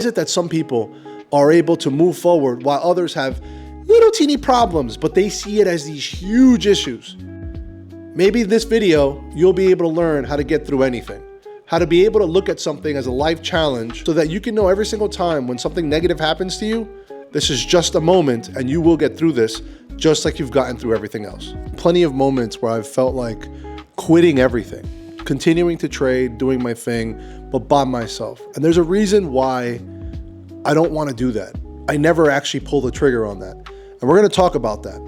Is it that some people are able to move forward while others have little teeny problems, but they see it as these huge issues? Maybe this video, you'll be able to learn how to get through anything, how to be able to look at something as a life challenge so that you can know every single time when something negative happens to you, this is just a moment and you will get through this just like you've gotten through everything else. Plenty of moments where I've felt like quitting everything, continuing to trade, doing my thing, but by myself. And there's a reason why I don't want to do that. I never actually pull the trigger on that. And we're going to talk about that.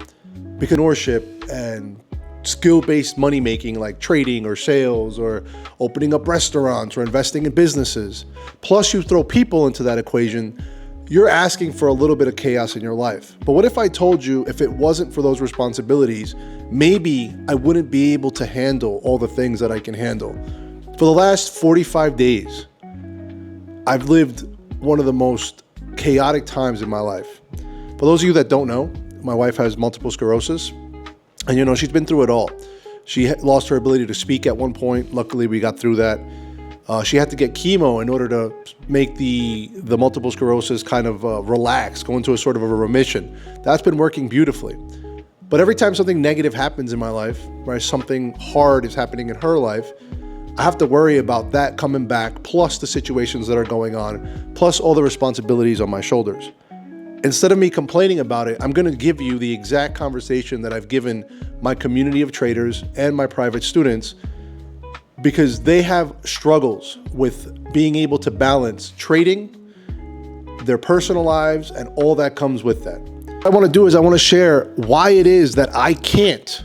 Because entrepreneurship and skill-based money making like trading or sales or opening up restaurants or investing in businesses, plus you throw people into that equation, you're asking for a little bit of chaos in your life. But what if I told you if it wasn't for those responsibilities, maybe I wouldn't be able to handle all the things that I can handle? For the last 45 days, I've lived one of the most chaotic times in my life. For those of you that don't know, my wife has multiple sclerosis, and she's been through it all. She lost her ability to speak at one point. Luckily, we got through that. She had to get chemo in order to make the multiple sclerosis kind of relax, go into a sort of a remission. That's been working beautifully. But every time something negative happens in my life, right, something hard is happening in her life, I have to worry about that coming back, plus the situations that are going on, plus all the responsibilities on my shoulders. Instead of me complaining about it, I'm going to give you the exact conversation that I've given my community of traders and my private students, because they have struggles with being able to balance trading, their personal lives, and all that comes with that. What I want to do is I want to share why it is that I can't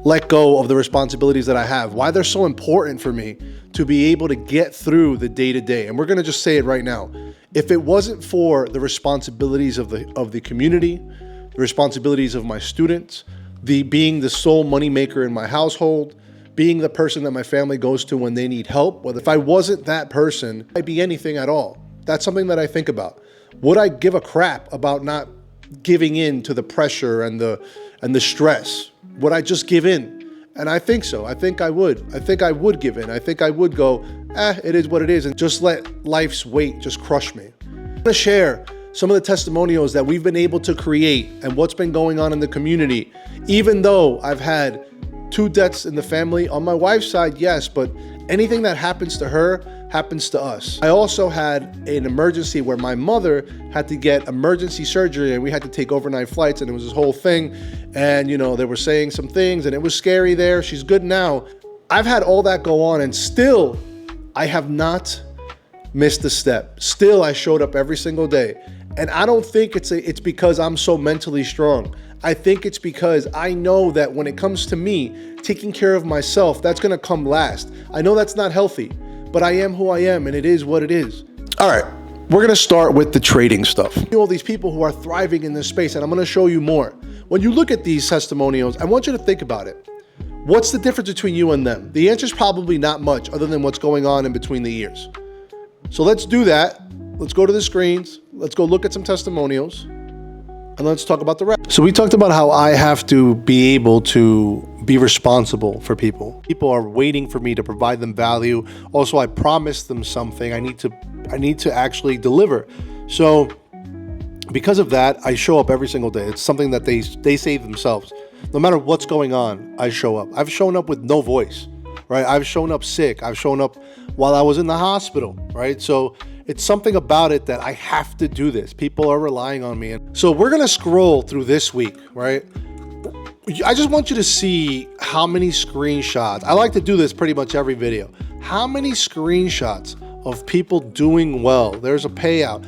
let go of the responsibilities that I have, why they're so important for me to be able to get through the day-to-day. And we're going to just say it right now. If it wasn't for the responsibilities of the community, the responsibilities of my students, being the sole moneymaker in my household, being the person that my family goes to when they need help, if I wasn't that person, I'd be anything at all. That's something that I think about. Would I give a crap about not giving in to the pressure and the stress? Would I just give in? And I think so. I think I would. I think I would give in. I think I would go, it is what it is, and just let life's weight just crush me. I'm going to share some of the testimonials that we've been able to create and what's been going on in the community, even though I've had 2 deaths in the family. On my wife's side, yes, but anything that happens to her happens to us. I also had an emergency where my mother had to get emergency surgery and we had to take overnight flights, and it was this whole thing. And they were saying some things and it was scary there. She's good now. I've had all that go on, and still I have not missed a step. Still, I showed up every single day. And I don't think it's because I'm so mentally strong. I think it's because I know that when it comes to me taking care of myself, that's going to come last. I know that's not healthy, but I am who I am, and it is what it is. All right, we're going to start with the trading stuff. All these people who are thriving in this space, and I'm going to show you more. When you look at these testimonials, I want you to think about it. What's the difference between you and them? The answer is probably not much, other than what's going on in between the ears. So let's do that. Let's go to the screens. Let's go look at some testimonials, and let's talk about the rest. So we talked about how I have to be able to be responsible for people. People are waiting for me to provide them value. Also, I promised them something. I need to actually deliver. So because of that, I show up every single day. It's something that they say themselves. No matter what's going on, I show up. I've shown up with no voice, right? I've shown up sick. I've shown up while I was in the hospital, right? So it's something about it that I have to do this. People are relying on me. So we're going to scroll through this week, right? I just want you to see how many screenshots. I like to do this pretty much every video. How many screenshots of people doing well? There's a payout.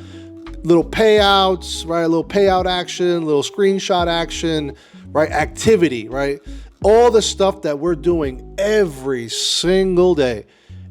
Little payouts, right? A little payout action, little screenshot action, right? Activity, right? All the stuff that we're doing every single day.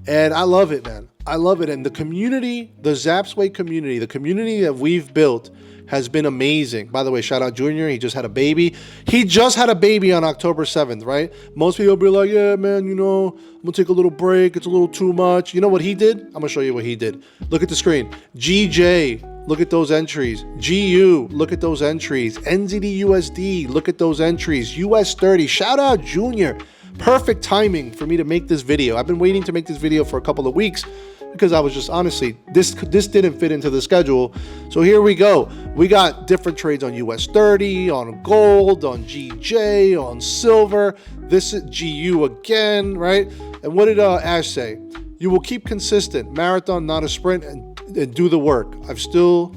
And I love it, man. I love it. And the community, the Zapz Way community, the community that we've built has been amazing. By the way, shout out Junior. He just had a baby. He just had a baby on October 7th, right? Most people will be like, yeah, man, I'm going to take a little break. It's a little too much. You know what he did? I'm going to show you what he did. Look at the screen. GJ, look at those entries. GU, look at those entries. NZD/USD, look at those entries. US 30, shout out Junior. Perfect timing for me to make this video. I've been waiting to make this video for a couple of weeks because I was just honestly, this didn't fit into the schedule. So here we go. We got different trades on US 30, on gold, on GJ, on silver. This is GU again, right? And what did Ash say? You will keep consistent, marathon, not a sprint, and do the work. I've still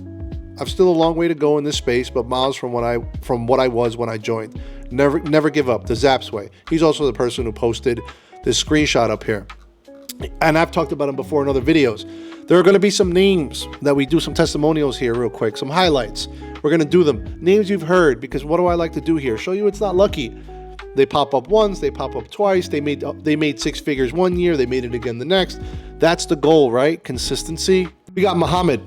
a long way to go in this space, but miles from what I was when I joined. Never give up. The Zapz way. He's also the person who posted this screenshot up here. And I've talked about him before in other videos. There are going to be some names that we do some testimonials here real quick, some highlights. We're going to do them. Names you've heard, because what do I like to do here? Show you it's not lucky. They pop up once, they pop up twice. They made six figures one year, they made it again the next. That's the goal, right? Consistency. We got Muhammad.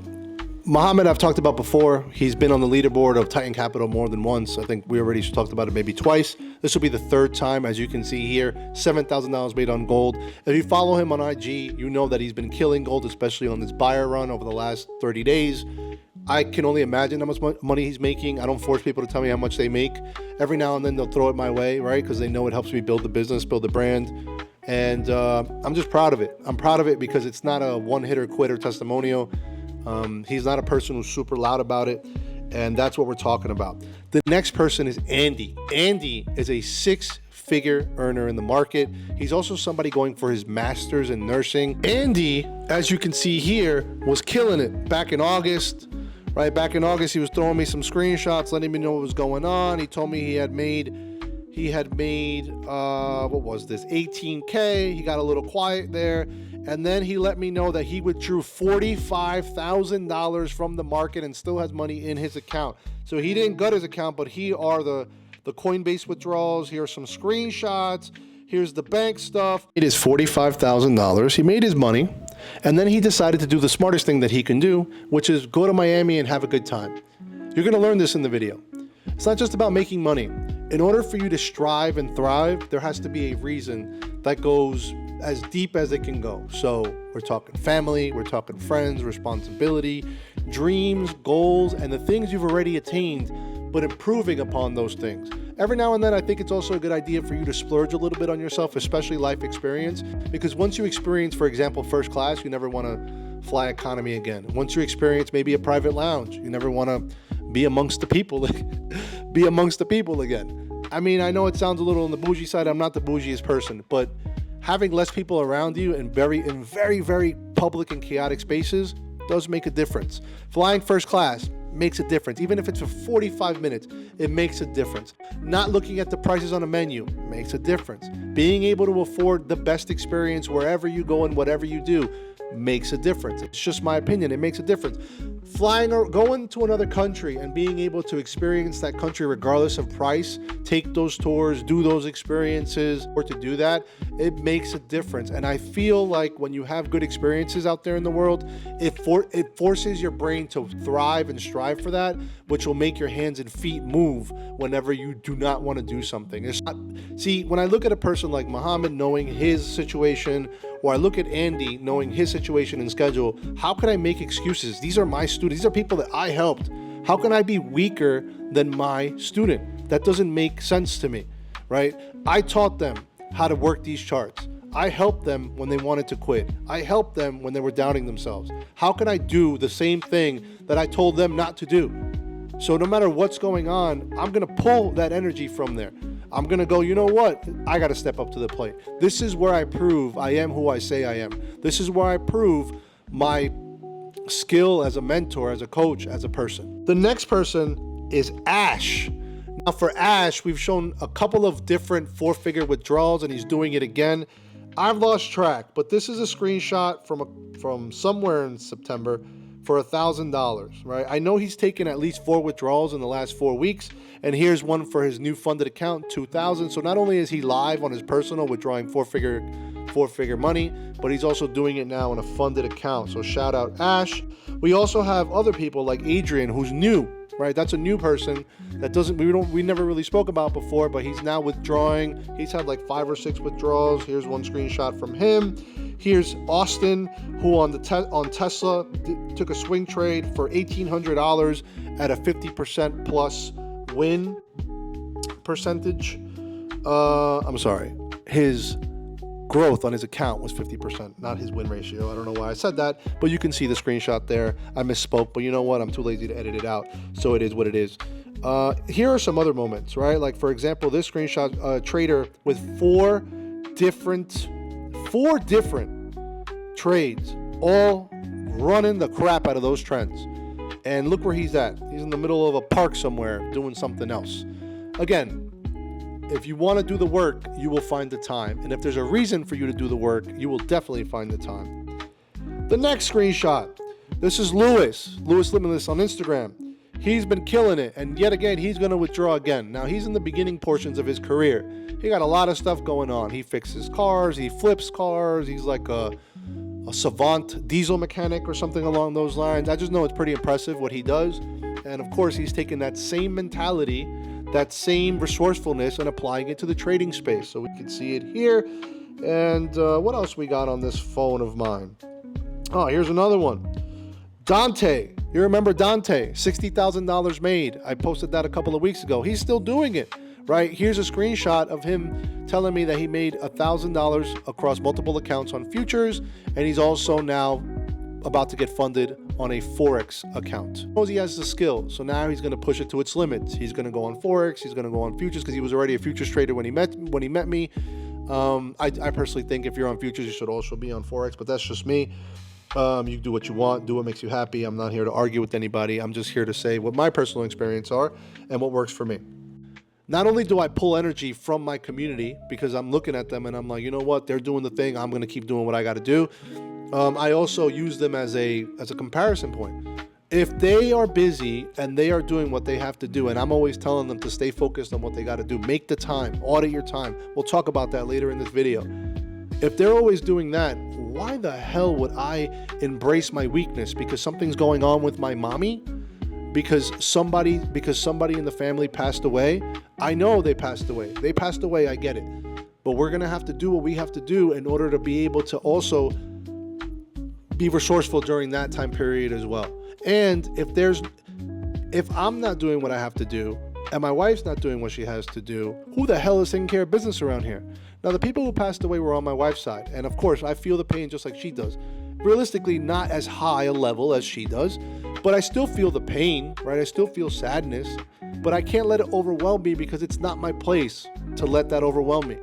Muhammad, I've talked about before. He's been on the leaderboard of Titan Capital more than once. I think we already talked about it maybe twice. This will be the third time, as you can see here. $7,000 made on gold. If you follow him on IG, you know that he's been killing gold, especially on this buyer run over the last 30 days. I can only imagine how much money he's making. I don't force people to tell me how much they make. Every now and then they'll throw it my way, right? Because they know it helps me build the business, build the brand. And I'm just proud of it. I'm proud of it because it's not a one-hitter quitter testimonial. He's not a person who's super loud about it, and that's what we're talking about. The next person is Andy. Andy is a six-figure earner in the market. He's also somebody going for his master's in nursing. Andy, as you can see here, was killing it back in August. Right back in August, he was throwing me some screenshots, letting me know what was going on. He told me he had made what was this, 18K. He got a little quiet there. And then he let me know that he withdrew $45,000 from the market and still has money in his account. So he didn't gut his account, but here are the Coinbase withdrawals. Here are some screenshots. Here's the bank stuff. It is $45,000. He made his money. And then he decided to do the smartest thing that he can do, which is go to Miami and have a good time. You're going to learn this in the video. It's not just about making money. In order for you to strive and thrive, there has to be a reason that goes as deep as it can go. So we're talking family, we're talking friends, responsibility, dreams, goals, and the things you've already attained, but improving upon those things. Every now and then, I think it's also a good idea for you to splurge a little bit on yourself, especially life experience, because once you experience, for example, first class, you never want to fly economy again. Once you experience maybe a private lounge, you never want to be amongst the people, again. I mean, I know it sounds a little on the bougie side. I'm not the bougiest person, but having less people around you in very, very public and chaotic spaces does make a difference. Flying first class makes a difference. Even if it's for 45 minutes, it makes a difference. Not looking at the prices on a menu makes a difference. Being able to afford the best experience wherever you go and whatever you do makes a difference. It's just my opinion. It makes a difference. Flying or going to another country and being able to experience that country regardless of price, take those tours, do those experiences, or to do that, it makes a difference. And I feel like when you have good experiences out there in the world, it forces your brain to thrive and strive for that, which will make your hands and feet move whenever you do not want to do something. See, when I look at a person like Muhammad knowing his situation, or I look at Andy knowing his situation and schedule, how can I make excuses? These are my students. These are people that I helped. How can I be weaker than my student? That doesn't make sense to me, right? I taught them how to work these charts. I helped them when they wanted to quit. I helped them when they were doubting themselves. How can I do the same thing that I told them not to do? So no matter what's going on, I'm going to pull that energy from there. I'm going to go, you know what? I got to step up to the plate. This is where I prove I am who I say I am. This is where I prove my skill as a mentor, as a coach, as a person. The next person is Ash. Now for Ash, we've shown a couple of different four-figure withdrawals, and he's doing it again. I've lost track, but this is a screenshot from somewhere in September for $1,000, right? I know he's taken at least 4 withdrawals in the last 4 weeks, and here's one for his new funded account, $2,000. So not only is he live on his personal withdrawing four-figure money, but he's also doing it now in a funded account. So shout out Ash. We also have other people like Adrian, who's new, right? That's a new person that we never really spoke about before, but he's now withdrawing. He's had like 5 or 6 withdrawals. Here's one screenshot from him. Here's Austin, who on Tesla took a swing trade for $1,800 at a 50% plus win percentage. I'm sorry. His growth on his account was 50%, not his win ratio. I don't know why I said that, but you can see the screenshot there. I misspoke, but you know what? I'm too lazy to edit it out, so it is what it is. Here are some other moments, right? Like, for example, this screenshot, trader with four different trades, all running the crap out of those trends. And look where he's at. He's in the middle of a park somewhere doing something else. Again, if you want to do the work, you will find the time. And if there's a reason for you to do the work, you will definitely find the time. The next screenshot. This is Lewis Limitless on Instagram. He's been killing it. And yet again, he's going to withdraw again. Now, he's in the beginning portions of his career. He got a lot of stuff going on. He fixes cars. He flips cars. He's like a savant diesel mechanic or something along those lines. I just know it's pretty impressive what he does. And of course, he's taken that same mentality, that same resourcefulness, and applying it to the trading space. So we can see it here. And what else we got on this phone of mine? Oh, here's another one. Dante. You remember Dante? $60,000 made. I posted that a couple of weeks ago. He's still doing it, right? Here's a screenshot of him telling me that he made $1,000 across multiple accounts on futures, and he's also now about to get funded on a forex account. He knows he has the skill, so now he's going to push it to its limits. He's going to go on forex. He's going to go on futures because he was already a futures trader when he met me. I personally think if you're on futures, you should also be on forex, but that's just me. You do what you want, do what makes you happy. I'm not here to argue with anybody. I'm just here to say what my personal experience are and what works for me. Not only do I pull energy from my community because I'm looking at them and I'm like, you know what, they're doing the thing. I'm going to keep doing what I got to do. I also use them as a comparison point. If they are busy and they are doing what they have to do, and I'm always telling them to stay focused on what they got to do, make the time, audit your time. We'll talk about that later in this video. If they're always doing that, why the hell would I embrace my weakness because something's going on with my mommy? Because somebody in the family passed away? I know they passed away. They passed away, I get it. But we're going to have to do what we have to do in order to be able to also be resourceful during that time period as well. And if I'm not doing what I have to do and my wife's not doing what she has to do, who the hell is taking care of business around here? Now, the people who passed away were on my wife's side. And of course, I feel the pain just like she does. Realistically, not as high a level as she does, but I still feel the pain, right? I still feel sadness, but I can't let it overwhelm me because it's not my place to let that overwhelm me.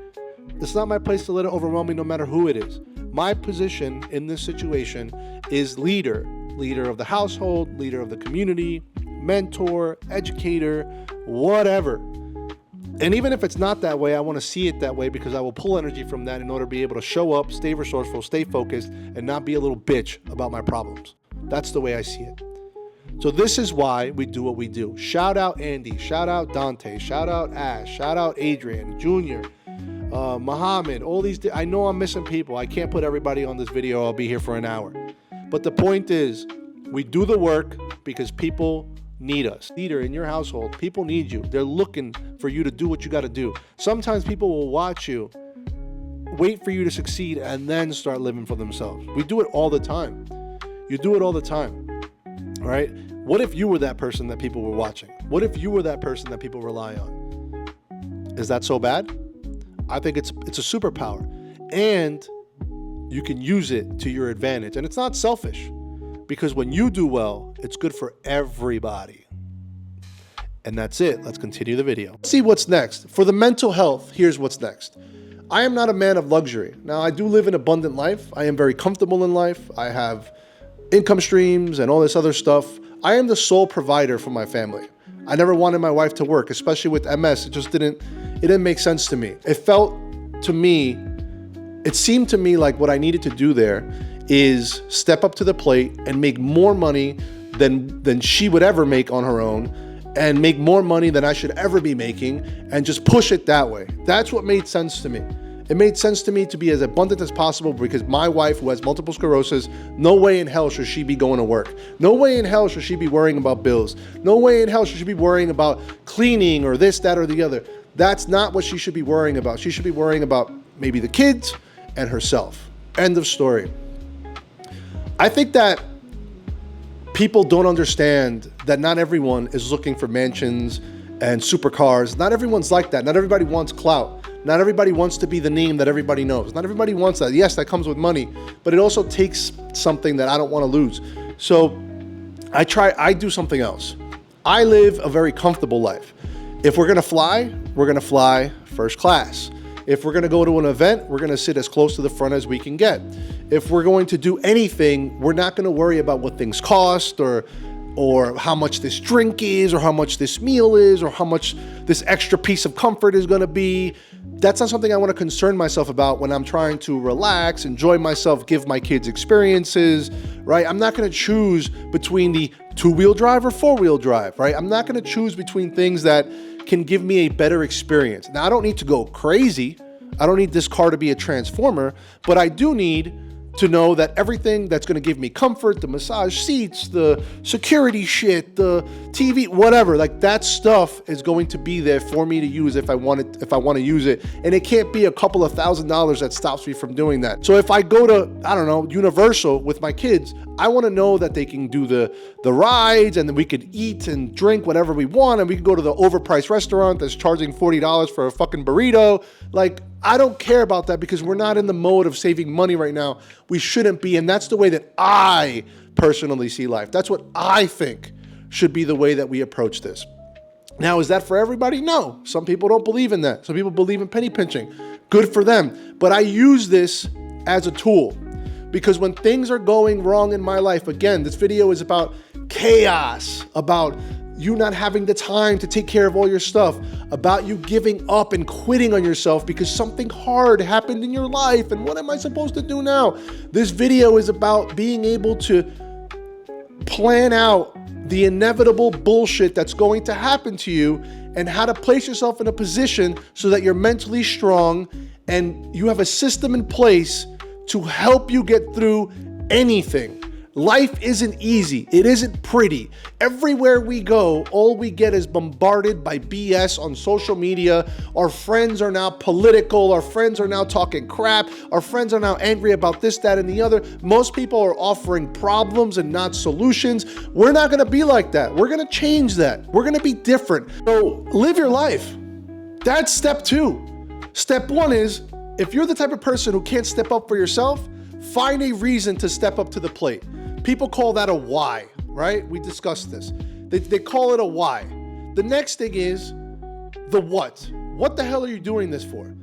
It's not my place to let it overwhelm me no matter who it is. My position in this situation is leader of the household, leader of the community, mentor, educator, whatever. And even if it's not that way, I want to see it that way because I will pull energy from that in order to be able to show up, stay resourceful, stay focused, and not be a little bitch about my problems. That's the way I see it. So this is why we do what we do. Shout out Andy, shout out Dante, shout out Ash, shout out Adrian, Junior, Muhammad, all these. I know I'm missing people. I can't put everybody on this video. I'll be here for an hour. But the point is, we do the work because people need us. Leader in your household, people need you. They're looking for you to do what you got to do. Sometimes people will watch you, wait for you to succeed, and then start living for themselves. We do it all the time. You do it all the time, right? What if you were that person that people were watching? What if you were that person that people rely on? Is that so bad? I think it's a superpower, and you can use it to your advantage. And it's not selfish, because when you do well, it's good for everybody. And that's it. Let's continue the video. Let's see what's next. For the mental health, here's what's next. I am not a man of luxury. Now, I do live an abundant life. I am very comfortable in life. I have income streams and all this other stuff. I am the sole provider for my family. I never wanted my wife to work, especially with MS. It didn't make sense to me. It seemed to me like what I needed to do there is step up to the plate and make more money than she would ever make on her own, and make more money than I should ever be making, and just push it that way. That's what made sense to me. It made sense to me to be as abundant as possible because my wife, who has multiple sclerosis, no way in hell should she be going to work. No way in hell should she be worrying about bills. No way in hell should she be worrying about cleaning or this, that, or the other. That's not what she should be worrying about. She should be worrying about maybe the kids and herself. End of story. I think that people don't understand that not everyone is looking for mansions and supercars. Not everyone's like that. Not everybody wants clout. Not everybody wants to be the name that everybody knows. Not everybody wants that. Yes, that comes with money, but it also takes something that I don't want to lose. So I do something else. I live a very comfortable life. If we're going to fly first class. If we're going to go to an event, we're going to sit as close to the front as we can get. If we're going to do anything, we're not going to worry about what things cost or how much this drink is or how much this meal is or how much this extra piece of comfort is going to be. That's not something I want to concern myself about when I'm trying to relax, enjoy myself, give my kids experiences, right? I'm not going to choose between the two-wheel drive or four-wheel drive, right? I'm not going to choose between things that can give me a better experience. Now, I don't need to go crazy. I don't need this car to be a transformer, but I do need to know that everything that's going to give me comfort, the massage seats, the security shit, the TV, whatever, like that stuff is going to be there for me to use if I want to use it. And it can't be a couple of $1,000s that stops me from doing that. So if I go to, I don't know, Universal with my kids, I want to know that they can do the rides and then we could eat and drink whatever we want. And we can go to the overpriced restaurant that's charging $40 for a fucking burrito. Like, I don't care about that because we're not in the mode of saving money right now. We shouldn't be. And that's the way that I personally see life. That's what I think should be the way that we approach this. Now, is that for everybody? No. Some people don't believe in that. Some people believe in penny pinching. Good for them. But I use this as a tool because when things are going wrong in my life, again, this video is about chaos, about you not having the time to take care of all your stuff, about you giving up and quitting on yourself because something hard happened in your life and what am I supposed to do now? This video is about being able to plan out the inevitable bullshit that's going to happen to you and how to place yourself in a position so that you're mentally strong and you have a system in place to help you get through anything. Life isn't easy. It isn't pretty. Everywhere we go, all we get is bombarded by BS on social media. Our friends are now political. Our friends are now talking crap. Our friends are now angry about this, that, and the other. Most people are offering problems and not solutions. We're not going to be like that. We're going to change that. We're going to be different. So live your life. That's step 2. Step 1 is, if you're the type of person who can't step up for yourself, find a reason to step up to the plate. People call that a why, right? We discussed this. They call it a why. The next thing is the what. What the hell are you doing this for?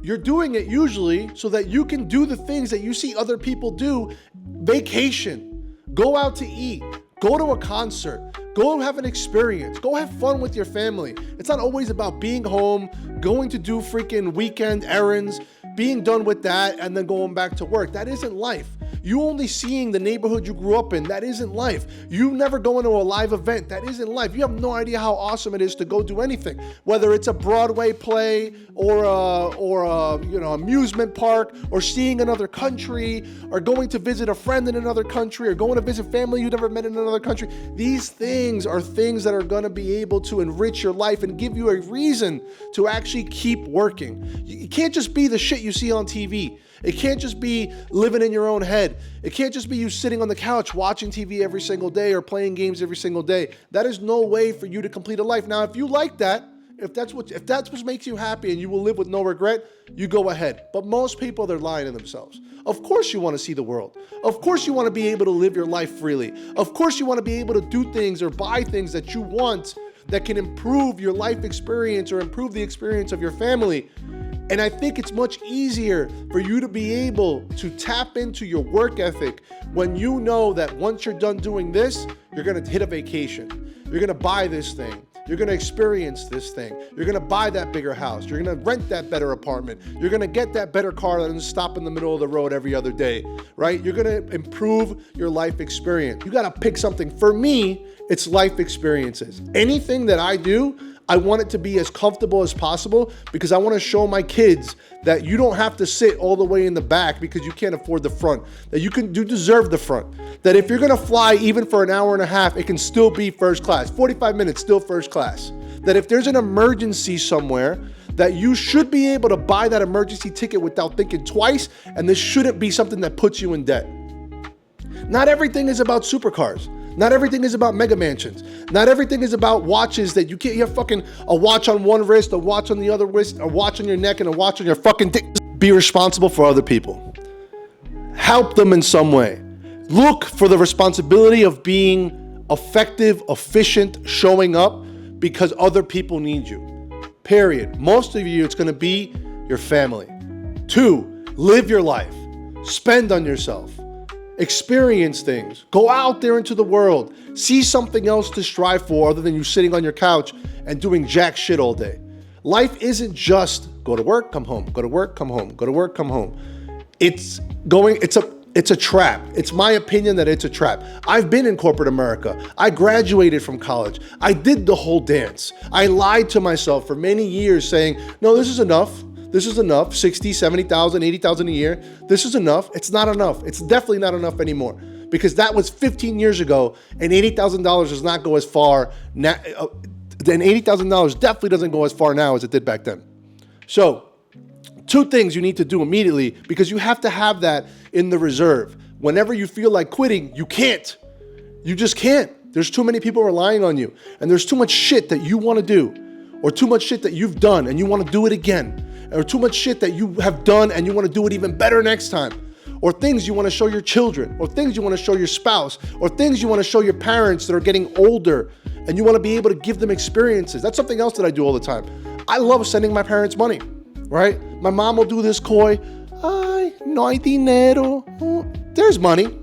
You're doing it usually so that you can do the things that you see other people do. Vacation, go out to eat, go to a concert, go have an experience, go have fun with your family. It's not always about being home, going to do freaking weekend errands, being done with that, and then going back to work. That isn't life. You only seeing the neighborhood you grew up in, that isn't life. You never go into a live event, that isn't life. You have no idea how awesome it is to go do anything, whether it's a Broadway play or a amusement park or seeing another country or going to visit a friend in another country or going to visit family you never met in another country. These things are things that are going to be able to enrich your life and give you a reason to actually keep working. You can't just be the shit you see on TV. It can't just be living in your own head. It can't just be you sitting on the couch watching TV every single day or playing games every single day. That is no way for you to complete a life. Now, if you like that, if that's what makes you happy and you will live with no regret, you go ahead. But most people, they're lying to themselves. Of course you want to see the world. Of course you want to be able to live your life freely. Of course you want to be able to do things or buy things that you want that can improve your life experience or improve the experience of your family. And I think it's much easier for you to be able to tap into your work ethic when you know that once you're done doing this, you're going to hit a vacation. You're going to buy this thing. You're going to experience this thing. You're going to buy that bigger house. You're going to rent that better apartment. You're going to get that better car that doesn't stop in the middle of the road every other day, right? You're going to improve your life experience. You got to pick something. For me, it's life experiences. Anything that I do, I want it to be as comfortable as possible because I want to show my kids that you don't have to sit all the way in the back because you can't afford the front, that you deserve the front, that if you're going to fly even for an hour and a half, it can still be first class, 45 minutes, still first class, that if there's an emergency somewhere, that you should be able to buy that emergency ticket without thinking twice, and this shouldn't be something that puts you in debt. Not everything is about supercars. Not everything is about mega mansions. Not everything is about watches that you can't, you have fucking a watch on one wrist, a watch on the other wrist, a watch on your neck, and a watch on your fucking dick. Be responsible for other people. Help them in some way. Look for the responsibility of being effective, efficient, showing up because other people need you. Period. Most of you, it's going to be your family. 2, live your life. Spend on yourself. Experience things. Go out there into the world. See something else to strive for other than you sitting on your couch and doing jack shit all day. Life isn't just go to work, come home, go to work, come home, go to work, come home. It's a trap. It's my opinion that it's a trap. I've been in corporate America. I graduated from college. I did the whole dance. I lied to myself for many years saying, no, this is enough. This is enough, 60, 70,000, 80,000 a year. This is enough. It's not enough. It's definitely not enough anymore because that was 15 years ago and $80,000 does not go as far now. Then $80,000 definitely doesn't go as far now as it did back then. So 2 things you need to do immediately because you have to have that in the reserve. Whenever you feel like quitting, you can't. You just can't. There's too many people relying on you and there's too much shit that you want to do or too much shit that you've done and you want to do it again. Or too much shit that you have done and you want to do it even better next time. Or things you want to show your children, or things you want to show your spouse, or things you want to show your parents that are getting older and you want to be able to give them experiences. That's something else that I do all the time. I love sending my parents money, right? My mom will do this coy, ay, no hay dinero. There's money,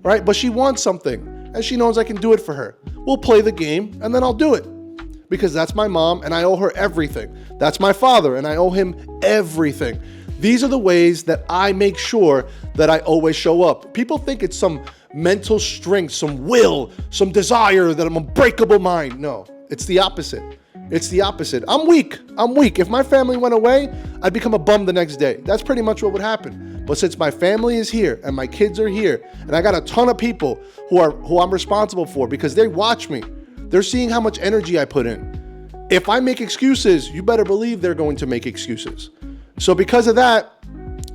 right? But she wants something and she knows I can do it for her. We'll play the game and then I'll do it. Because that's my mom and I owe her everything. That's my father and I owe him everything. These are the ways that I make sure that I always show up. People think it's some mental strength, some will, some desire, that I'm unbreakable mind. No, it's the opposite. It's the opposite. I'm weak. If my family went away, I'd become a bum the next day. That's pretty much what would happen. But since my family is here and my kids are here and I got a ton of people who I'm responsible for because they watch me, they're seeing how much energy I put in. If I make excuses, you better believe they're going to make excuses. So because of that,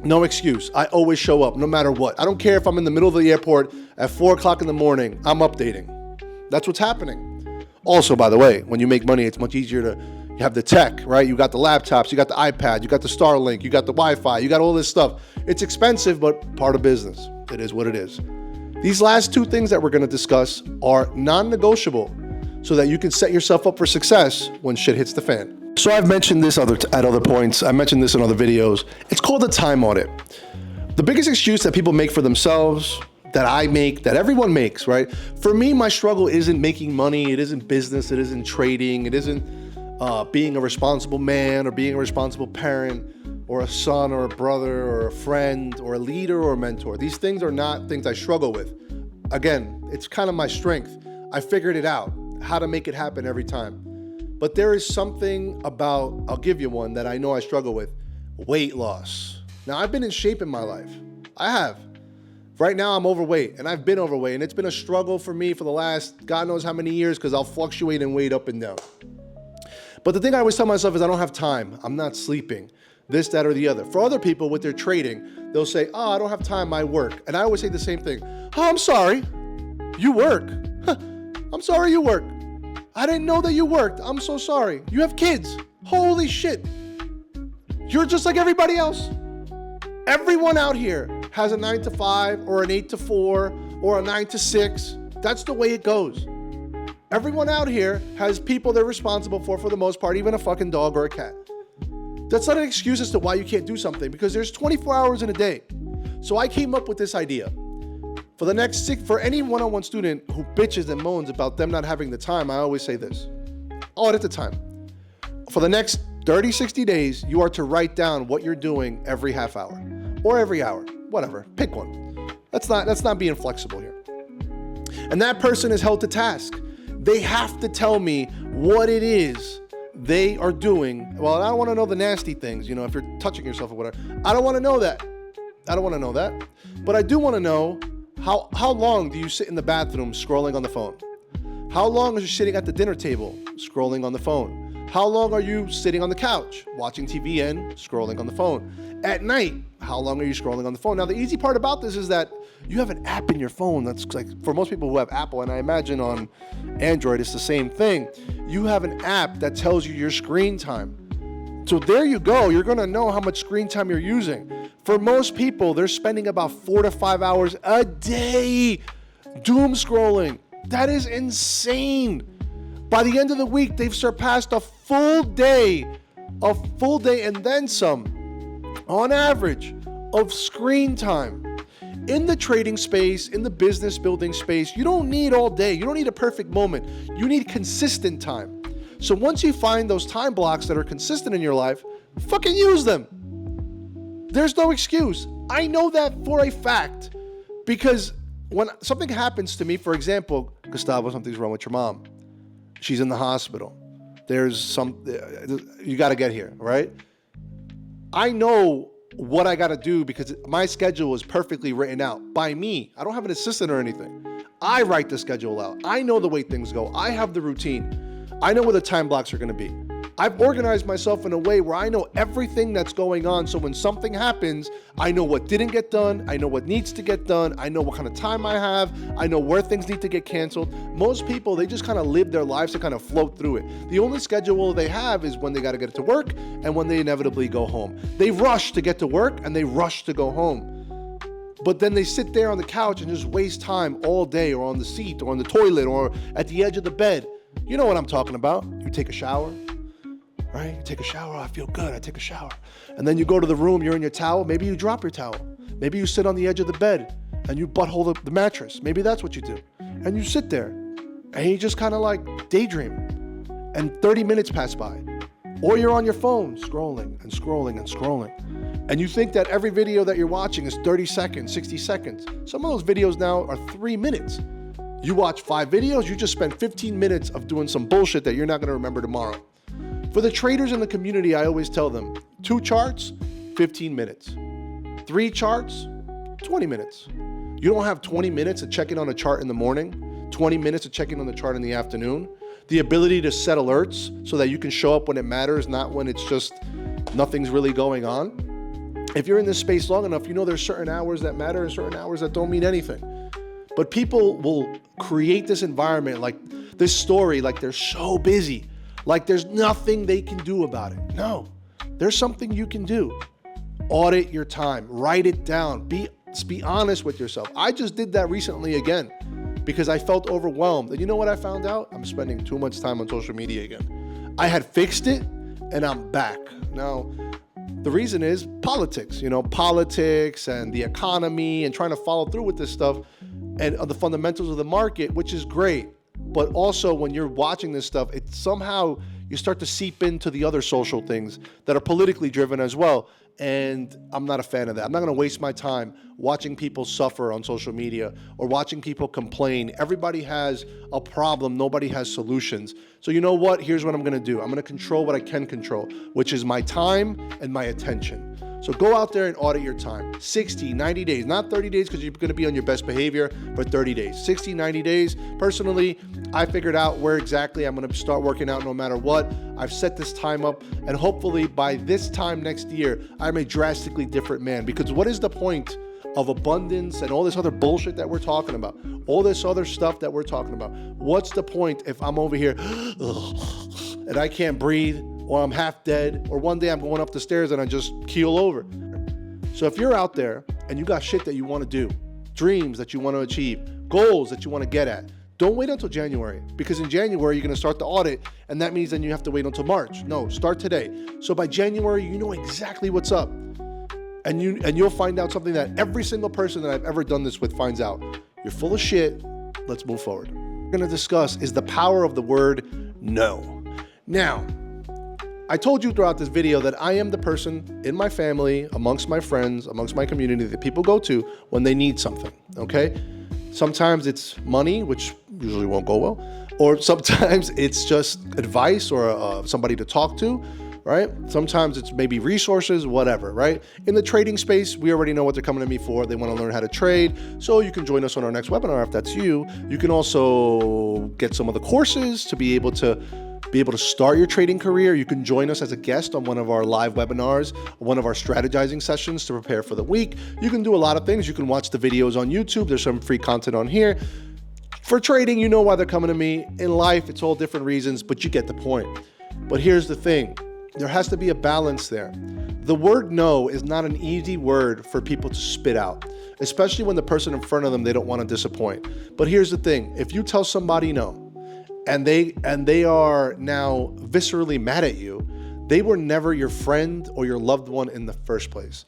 no excuse. I always show up no matter what. I don't care if I'm in the middle of the airport at 4 o'clock in the morning, I'm updating. That's what's happening. Also, by the way, when you make money, it's much easier to have the tech, right? You got the laptops, you got the iPad, you got the Starlink, you got the Wi-Fi, you got all this stuff. It's expensive, but part of business. It is what it is. These last 2 things that we're going to discuss are non-negotiable, so that you can set yourself up for success when shit hits the fan. So I've mentioned this at other points. I mentioned this in other videos. It's called a time audit. The biggest excuse that people make for themselves, that I make, that everyone makes, right? For me, my struggle isn't making money. It isn't business. It isn't trading. It isn't being a responsible man or being a responsible parent or a son or a brother or a friend or a leader or a mentor. These things are not things I struggle with. Again, it's kind of my strength. I figured it out, how to make it happen every time. But there is something about, I'll give you one that I know I struggle with, weight loss. Now, I've been in shape in my life. I have. Right now, I'm overweight, and I've been overweight, and it's been a struggle for me for the last God knows how many years because I'll fluctuate in weight up and down. But the thing I always tell myself is I don't have time. I'm not sleeping. This, that, or the other. For other people with their trading, they'll say, oh, I don't have time, I work. And I always say the same thing. Oh, I'm sorry. You work. I'm sorry you work. I didn't know that you worked. I'm so sorry. You have kids. Holy shit. You're just like everybody else. Everyone out here has a 9 to 5 or an 8 to 4 or a 9 to 6. That's the way it goes. Everyone out here has people they're responsible for the most part, even a fucking dog or a cat. That's not an excuse as to why you can't do something because there's 24 hours in a day. So I came up with this idea. For any one-on-one student who bitches and moans about them not having the time, I always say this. Audit the time. For the next 30, 60 days, you are to write down what you're doing every half hour or every hour, whatever, pick one. That's not being flexible here. And that person is held to task. They have to tell me what it is they are doing. Well, I don't want to know the nasty things, if you're touching yourself or whatever. I don't want to know that. But I do want to know how long do you sit in the bathroom scrolling on the phone? How long are you sitting at the dinner table scrolling on the phone? How long are you sitting on the couch watching TV and scrolling on the phone? At night, how long are you scrolling on the phone? Now, the easy part about this is that you have an app in your phone that's like, for most people who have Apple, and I imagine on Android it's the same thing. You have an app that tells you your screen time. So there you go. You're going to know how much screen time you're using. For most people, they're spending about 4 to 5 hours a day doom scrolling. That is insane. By the end of the week, they've surpassed a full day and then some, on average, of screen time. In the trading space, in the business building space, you don't need all day. You don't need a perfect moment. You need consistent time. So once you find those time blocks that are consistent in your life, fucking use them. There's no excuse. I know that for a fact, because when something happens to me, for example, Gustavo, something's wrong with your mom. She's in the hospital. You got to get here, right? I know what I got to do because my schedule is perfectly written out by me. I don't have an assistant or anything. I write the schedule out. I know the way things go. I have the routine. I know where the time blocks are going to be. I've organized myself in a way where I know everything that's going on. So when something happens, I know what didn't get done. I know what needs to get done. I know what kind of time I have. I know where things need to get canceled. Most people, they just kind of live their lives to kind of float through it. The only schedule they have is when they got to get to work and when they inevitably go home. They rush to get to work and they rush to go home. But then they sit there on the couch and just waste time all day, or on the seat, or on the toilet, or at the edge of the bed. You know what I'm talking about. You take a shower. Right? You take a shower, I feel good, I take a shower. And then you go to the room, you're in your towel, maybe you drop your towel. Maybe you sit on the edge of the bed and you butthole the mattress. Maybe that's what you do. And you sit there and you just kind of like daydream. And 30 minutes pass by. Or you're on your phone scrolling and scrolling and scrolling. And you think that every video that you're watching is 30 seconds, 60 seconds. Some of those videos now are 3 minutes. You watch 5 videos, you just spend 15 minutes of doing some bullshit that you're not going to remember tomorrow. For the traders in the community, I always tell them 2 charts, 15 minutes. 3 charts, 20 minutes. You don't have 20 minutes to check in on a chart in the morning, 20 minutes to check in on the chart in the afternoon. The ability to set alerts so that you can show up when it matters, not when it's just nothing's really going on. If you're in this space long enough, you know there's certain hours that matter and certain hours that don't mean anything. But people will create this environment, like this story, like they're so busy. Like there's nothing they can do about it. No, there's something you can do. Audit your time, write it down, be honest with yourself. I just did that recently again because I felt overwhelmed. And you know what I found out? I'm spending too much time on social media again. I had fixed it and I'm back. Now, the reason is politics, politics and the economy and trying to follow through with this stuff and the fundamentals of the market, which is great. But also when you're watching this stuff, it somehow you start to seep into the other social things that are politically driven as well. And I'm not a fan of that. I'm not going to waste my time watching people suffer on social media or watching people complain. Everybody has a problem. Nobody has solutions. So you know what? Here's what I'm going to do. I'm going to control what I can control, which is my time and my attention. So go out there and audit your time. 60, 90 days, not 30 days because you're going to be on your best behavior for 30 days. 60, 90 days. Personally, I figured out where exactly I'm going to start working out no matter what. I've set this time up, and hopefully by this time next year, I'm a drastically different man. Because what is the point of abundance and all this other bullshit that we're talking about? All this other stuff that we're talking about. What's the point if I'm over here and I can't breathe, or I'm half dead, or one day I'm going up the stairs and I just keel over? So if you're out there and you got shit that you want to do, dreams that you want to achieve, goals that you want to get at, don't wait until January, because in January you're going to start the audit, and that means then you have to wait until March. No, start today. So by January, you know exactly what's up. And you'll find out something that every single person that I've ever done this with finds out. You're full of shit. Let's move forward. What we're going to discuss is the power of the word no. Now, I told you throughout this video that I am the person in my family, amongst my friends, amongst my community that people go to when they need something, okay? Sometimes it's money, which usually won't go well, or sometimes it's just advice or somebody to talk to, right? Sometimes it's maybe resources, whatever, right? In the trading space, we already know what they're coming to me for. They want to learn how to trade. So you can join us on our next webinar if that's you. You can also get some of the courses to be able to be able to start your trading career, you can join us as a guest on one of our live webinars, one of our strategizing sessions to prepare for the week. You can do a lot of things. You can watch the videos on YouTube. There's some free content on here. For trading, you know why they're coming to me. In life, it's all different reasons, but you get the point. But here's the thing. There has to be a balance there. The word no is not an easy word for people to spit out, especially when the person in front of them, they don't want to disappoint. But here's the thing. If you tell somebody no, and they are now viscerally mad at you, they were never your friend or your loved one in the first place.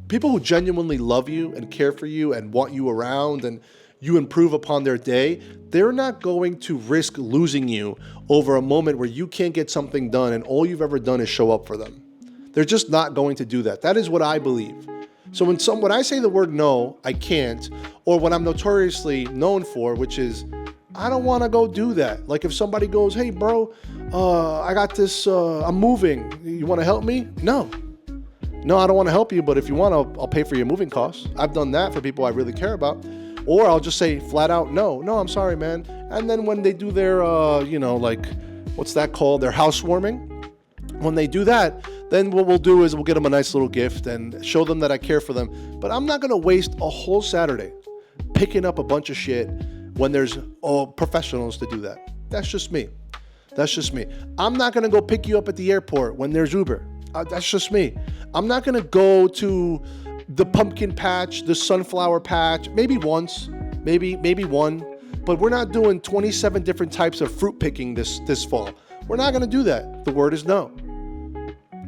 People who genuinely love you and care for you and want you around and you improve upon their day, they're not going to risk losing you over a moment where you can't get something done and all you've ever done is show up for them. They're just not going to do that. That is what I believe. So when I say the word no, I can't, or what I'm notoriously known for, which is I don't want to go do that. Like if somebody goes, hey bro, I got this, I'm moving. You want to help me? No, I don't want to help you, but if you want, I'll pay for your moving costs. I've done that for people I really care about. Or I'll just say flat out, no, I'm sorry, man. And then when they do their, like, what's that called? Their housewarming. When they do that, then what we'll do is we'll get them a nice little gift and show them that I care for them. But I'm not going to waste a whole Saturday picking up a bunch of shit when there's professionals to do that. That's just me. I'm not going to go pick you up at the airport when there's Uber. That's just me. I'm not going to go to the pumpkin patch, the sunflower patch, maybe once, maybe one, but we're not doing 27 different types of fruit picking this fall. We're not going to do that. The word is no.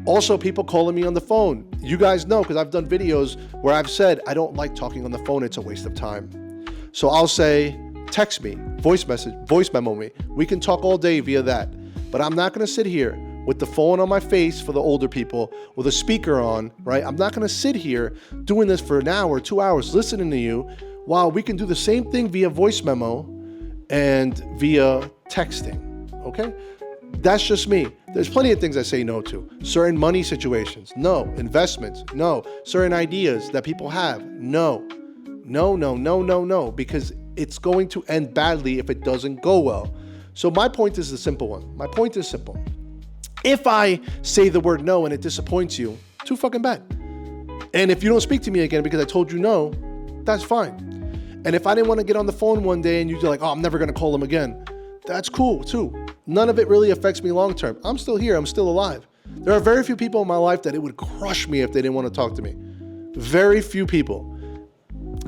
Also, people calling me on the phone. You guys know, because I've done videos where I've said, I don't like talking on the phone. It's a waste of time. So I'll say, text me, voice memo me. We can talk all day via that. But I'm not going to sit here with the phone on my face for the older people, with a speaker on, right? I'm not going to sit here doing this for an hour, 2 hours, listening to you, while we can do the same thing via voice memo and via texting, okay? That's just me. There's plenty of things I say no to. Certain money situations, no. Investments, no. Certain ideas that people have, no. No, because it's going to end badly if it doesn't go well. So my point is the simple one. My point is simple. If I say the word no and it disappoints you, too fucking bad. And if you don't speak to me again because I told you no, that's fine. And if I didn't want to get on the phone one day and you're like, oh, I'm never going to call them again, that's cool too. None of it really affects me long term. I'm still here. I'm still alive. There are very few people in my life that it would crush me if they didn't want to talk to me. Very few people.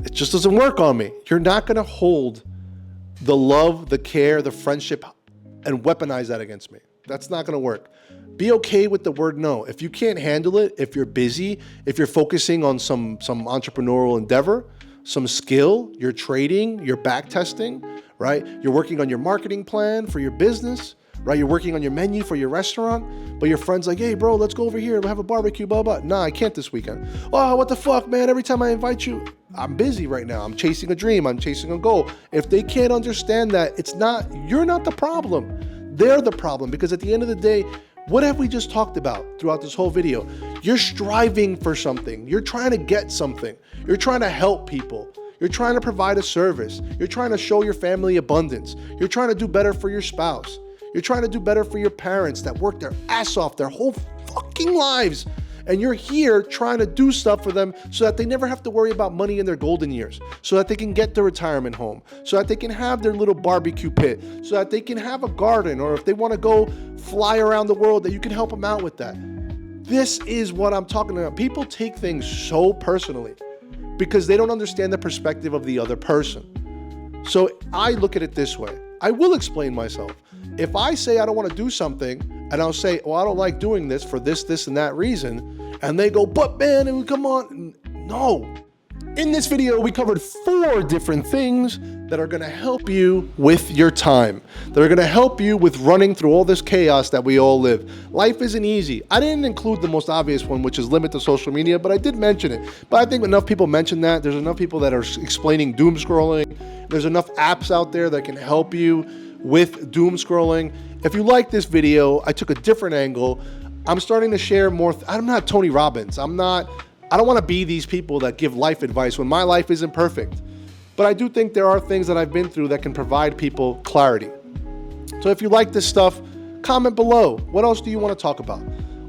It just doesn't work on me. You're not going to hold the love, the care, the friendship, and weaponize that against me. That's not going to work. Be okay with the word no. If you can't handle it, if you're busy, if you're focusing on some entrepreneurial endeavor, some skill, you're trading, you're back testing, right? You're working on your marketing plan for your business, right? You're working on your menu for your restaurant, but your friend's like, hey, bro, let's go over here. We'll have a barbecue, blah, blah. Nah, I can't this weekend. Oh, what the fuck, man? Every time I invite you, I'm busy right now. I'm chasing a dream. I'm chasing a goal. If they can't understand that, you're not the problem. They're the problem, because at the end of the day, what have we just talked about throughout this whole video? You're striving for something. You're trying to get something. You're trying to help people. You're trying to provide a service. You're trying to show your family abundance. You're trying to do better for your spouse. You're trying to do better for your parents that work their ass off their whole fucking lives. And you're here trying to do stuff for them so that they never have to worry about money in their golden years, so that they can get their retirement home, so that they can have their little barbecue pit, so that they can have a garden, or if they want to go fly around the world, that you can help them out with that. This is what I'm talking about. People take things so personally because they don't understand the perspective of the other person. So I look at it this way. I will explain myself. If I say I don't want to do something, and I'll say, well, I don't like doing this for this, and that reason, and they go, but man, come on. No. In this video, we covered 4 different things that are going to help you with your time, that are going to help you with running through all this chaos that we all live. Life isn't easy. I didn't include the most obvious one, which is limit to social media, but I did mention it. But I think enough people mention that. There's enough people that are explaining doom scrolling. There's enough apps out there that can help you with doom scrolling. If you like this video, I took a different angle. I'm starting to share more. I'm not Tony Robbins. I don't want to be these people that give life advice when my life isn't perfect. But I do think there are things that I've been through that can provide people clarity. So if you like this stuff, Comment below. What else do you want to talk about?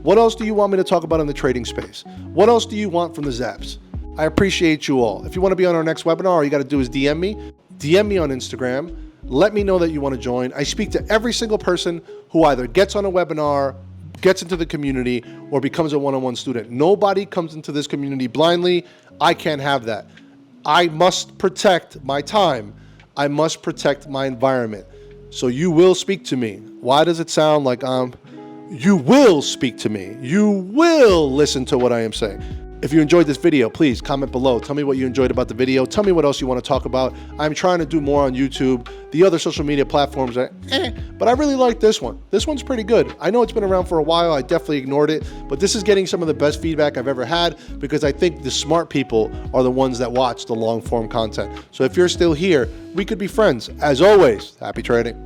What else do you want me to talk about in the trading space? What else do you want from the Zapz? I appreciate you all. If you want to be on our next webinar, all you got to do is DM me on Instagram. Let me know that you want to join. I speak to every single person who either gets on a webinar, gets into the community, or becomes a one-on-one student. Nobody comes into this community blindly. I can't have that. I must protect my time. I must protect my environment. So you will speak to me. Why does it sound like you will speak to me? You will listen to what I am saying. If you enjoyed this video, please comment below. Tell me what you enjoyed about the video. Tell me what else you want to talk about. I'm trying to do more on YouTube. The other social media platforms are but I really like this one. This one's pretty good. I know it's been around for a while. I definitely ignored it, but this is getting some of the best feedback I've ever had because I think the smart people are the ones that watch the long form content. So if you're still here, we could be friends. As always, happy trading.